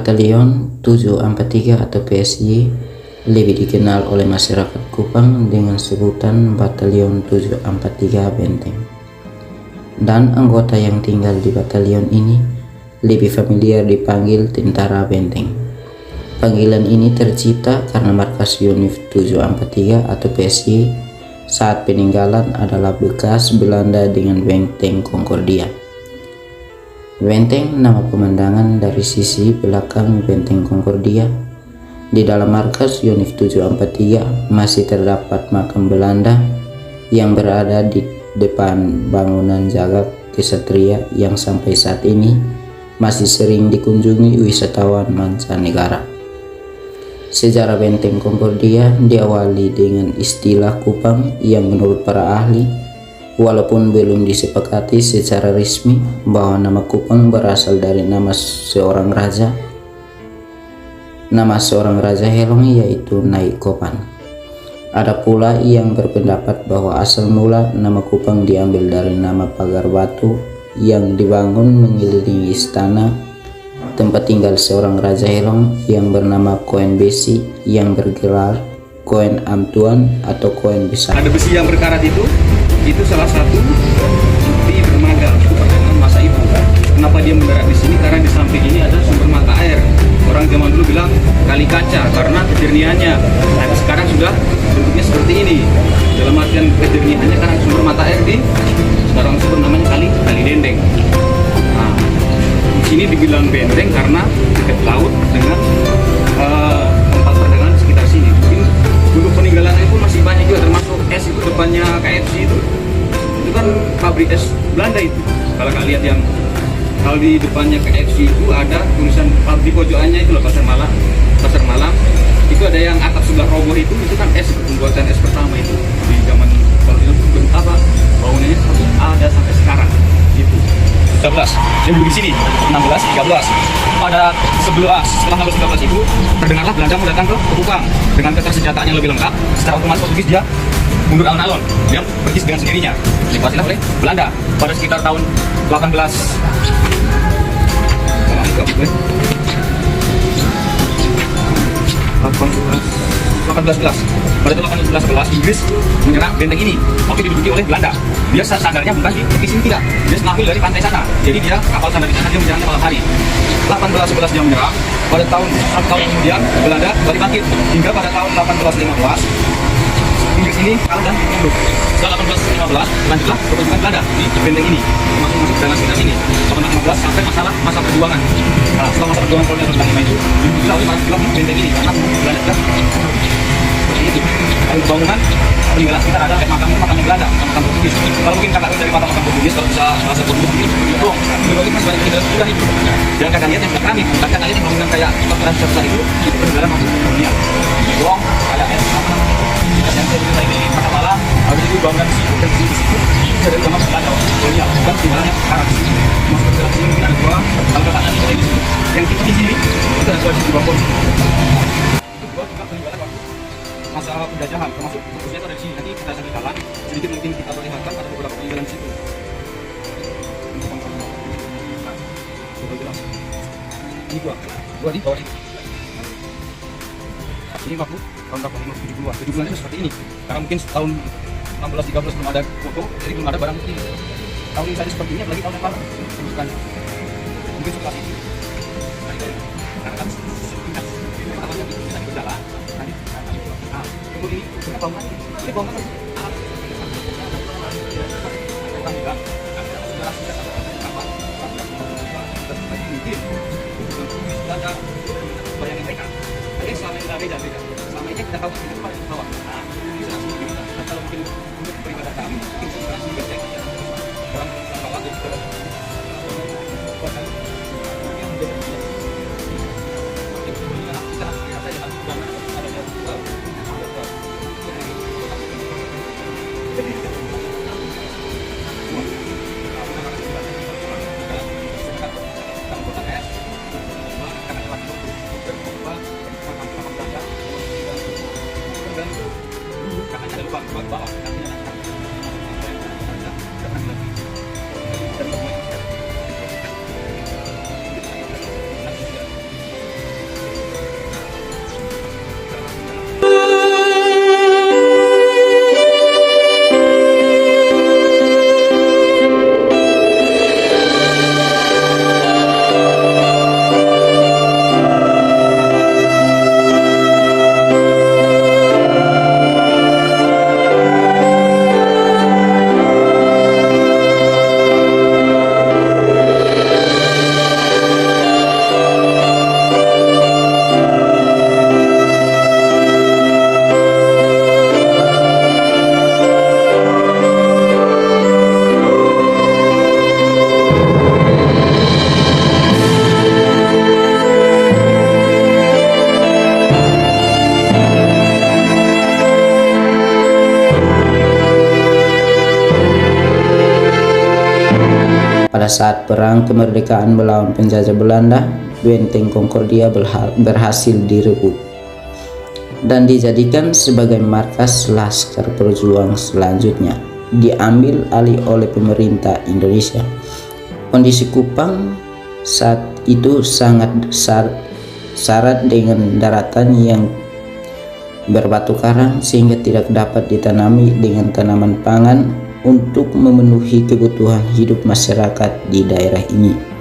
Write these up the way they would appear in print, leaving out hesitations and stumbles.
Batalion 743 atau PSY lebih dikenal oleh masyarakat Kupang dengan sebutan Batalion 743 Benteng. Dan anggota yang tinggal di batalion ini lebih familiar dipanggil Tentara Benteng. Panggilan ini tercipta karena markas unit 743 atau PSY saat peninggalan adalah bekas Belanda dengan Benteng Concordia. Benteng nama pemandangan dari sisi belakang Benteng Concordia. Di dalam markas unit 743 masih terdapat makam Belanda yang berada di depan bangunan jaga kesatria yang sampai saat ini masih sering dikunjungi wisatawan mancanegara. Sejarah Benteng Concordia diawali dengan istilah Kupang yang menurut para ahli, walaupun belum disepakati secara resmi, bahwa nama Kupang berasal dari nama seorang raja Helong, yaitu Nai Kopan. Ada pula yang berpendapat bahwa asal mula nama Kupang diambil dari nama pagar batu yang dibangun mengelilingi istana tempat tinggal seorang raja Helong yang bernama Koen Besi yang bergelar Koen Amtuan atau Koen Besar. Ada besi yang berkarat itu salah satu bukti dermaga pada masa itu. Kenapa dia mendarat di sini? Karena di samping ini ada sumber mata air. Orang zaman dulu bilang kali kaca karena kejernihannya. Nah, sekarang sudah bentuknya seperti ini. Dalam artian kejernihannya karena sumber mata air sekarang sebut namanya kali Dendeng. Nah, di sini dibilang benteng karena dekat laut dengan tempat perdagangan sekitar sini. Mungkin dulu peninggalannya pun masih banyak juga, termasuk es itu depannya KFC itu kan pabrik es Belanda itu. Kalau kalian lihat yang kalau di depannya KFC itu ada tulisan di pojokannya itu loh, pasar malam itu ada yang atap sebelah roboh itu kan es, pembuatan es pertama itu di zaman kalau itu apa bangunannya ada sampai sekarang gitu. 13 yang di sini 16 13 pada setelah 16 itu terdengarlah Belanda mau datang ke Kupang dengan ketersenjataan yang lebih lengkap. Secara otomatis Portugis dia mundur alon-alon, dia pergi dengan sendirinya, dikuasailah oleh Belanda pada sekitar tahun 1811. Pada tahun 1811 Inggris menyerang benteng ini, tapi diduduki oleh Belanda. Dia sandarnya bukan di sini, tidak, dia mengambil dari pantai sana. Jadi dia kapal sandar di sana, dia menyerangnya malam hari. 1811 dia menyerang. Pada tahun 1 tahun kemudian Belanda kembali bangkit hingga pada tahun 1815 Inggris ini kalah dan mundur. Setelah 1815 lanjutlah pertunjukan Belanda di benteng ini, termasuk masuk dengan sekitar sini. 1815 sampai masa perjuangan. Nah, setelah masa perjuangan kolonial tentang lima itu dibuka oleh para film benteng ini karena Belanda sudah seperti itu. Lalu bangunan peninggalan sekitar ada makamnya Belanda, makam Portugis. Kalau mungkin kakak dari makam Portugis, kalau bisa bahasa Portugis, dong. Berbagai masih banyak peninggalan sudah itu. Jangan kakak lihat yang keramik, kakak lihat yang bangunan kayak bangunan besar itu peninggalan masuk kolonial. Dong, ada es yang saya cerita ini pada malam, habis itu bangunan di situ dan di situ ada zaman Belanda kolonial, bukan tinggalannya sekarang. Masuk ke dalam sini mungkin ada dua, kalau kakak nanti ada di sini. Yang kita di sini itu ada dua di bawah. Itu dua juga peninggalan waktu masa penjajahan, termasuk khususnya ada di sini. Nanti kita sambil jalan sedikit mungkin kita perlihatkan ada beberapa peninggalan di situ. Ini dua di bawah ini. Ini waktu tahun berapa? 70-an. 70-an itu seperti ini. Karena mungkin tahun 1613 belum ada foto, jadi belum ada barang bukti. Tahun ini saja seperti ini, apalagi tahun yang lalu. Bukan. Mungkin seperti ini. Karena kan pindah. Katanya kita berjalan. Nanti kemudian ini bangunan. Ini bangunan. Orang bilang, ada bayangan mereka. Tapi selama ini beda. Selama ini kita tahu itu paling bawah. Nah, ini langsung kita. Kalau mungkin untuk beribadah kami, mungkin kita langsung kita orang bawah itu kita Pada saat perang kemerdekaan melawan penjajah Belanda, Benteng Concordia berhasil direbut dan dijadikan sebagai markas Laskar Berjuang selanjutnya, diambil alih oleh pemerintah Indonesia. Kondisi Kupang saat itu sangat syarat dengan daratan yang berbatu karang sehingga tidak dapat ditanami dengan tanaman pangan untuk memenuhi kebutuhan hidup masyarakat di daerah ini.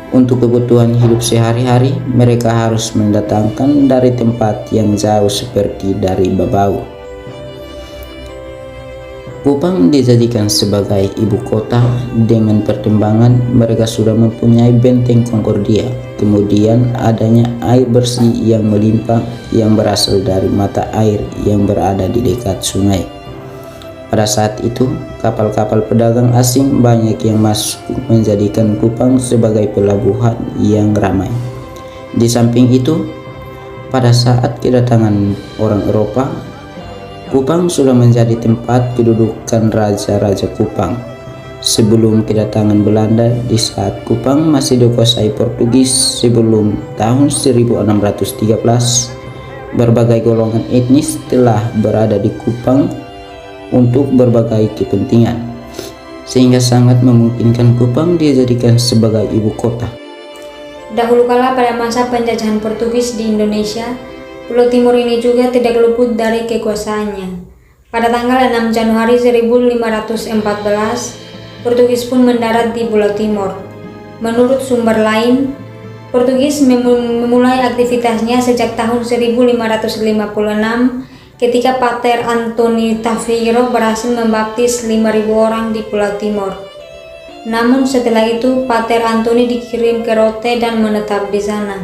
Untuk kebutuhan hidup sehari-hari, mereka harus mendatangkan dari tempat yang jauh seperti dari Babau. Kupang dijadikan sebagai ibu kota dengan pertimbangan mereka sudah mempunyai Benteng Concordia, kemudian adanya air bersih yang melimpah yang berasal dari mata air yang berada di dekat sungai. Pada saat itu, kapal-kapal pedagang asing banyak yang masuk menjadikan Kupang sebagai pelabuhan yang ramai. Di samping itu, pada saat kedatangan orang Eropa, Kupang sudah menjadi tempat kedudukan raja-raja Kupang. Sebelum kedatangan Belanda, di saat Kupang masih dikuasai Portugis sebelum tahun 1613, berbagai golongan etnis telah berada di Kupang untuk berbagai kepentingan, sehingga sangat memungkinkan Kupang dijadikan sebagai ibu kota. Dahulu kala pada masa penjajahan Portugis di Indonesia, Pulau Timur ini juga tidak luput dari kekuasaannya. Pada tanggal 6 Januari 1514, Portugis pun mendarat di Pulau Timur. Menurut sumber lain, Portugis memulai aktivitasnya sejak tahun 1556 ketika Pater Antoni Taveiro berhasil membaptis 5.000 orang di Pulau Timur. Namun setelah itu Pater Antoni dikirim ke Rote dan menetap di sana.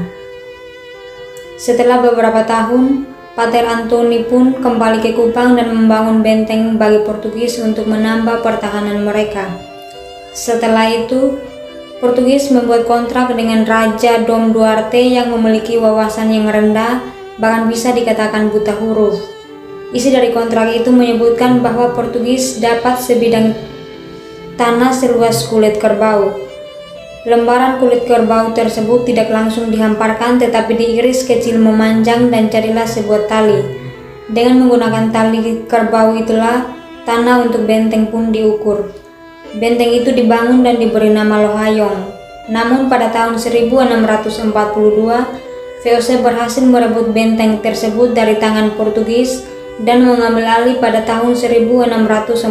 Setelah beberapa tahun, Pater Antoni pun kembali ke Kupang dan membangun benteng bagi Portugis untuk menambah pertahanan mereka. Setelah itu, Portugis membuat kontrak dengan Raja Dom Duarte yang memiliki wawasan yang rendah, bahkan bisa dikatakan buta huruf. Isi dari kontrak itu menyebutkan bahwa Portugis dapat sebidang tanah seluas kulit kerbau. Lembaran kulit kerbau tersebut tidak langsung dihamparkan tetapi diiris kecil memanjang dan jadilah sebuah tali. Dengan menggunakan tali kerbau itulah tanah untuk benteng pun diukur. Benteng itu dibangun dan diberi nama Lohayong. Namun pada tahun 1642, VOC berhasil merebut benteng tersebut dari tangan Portugis dan mengambil alih pada tahun 1646.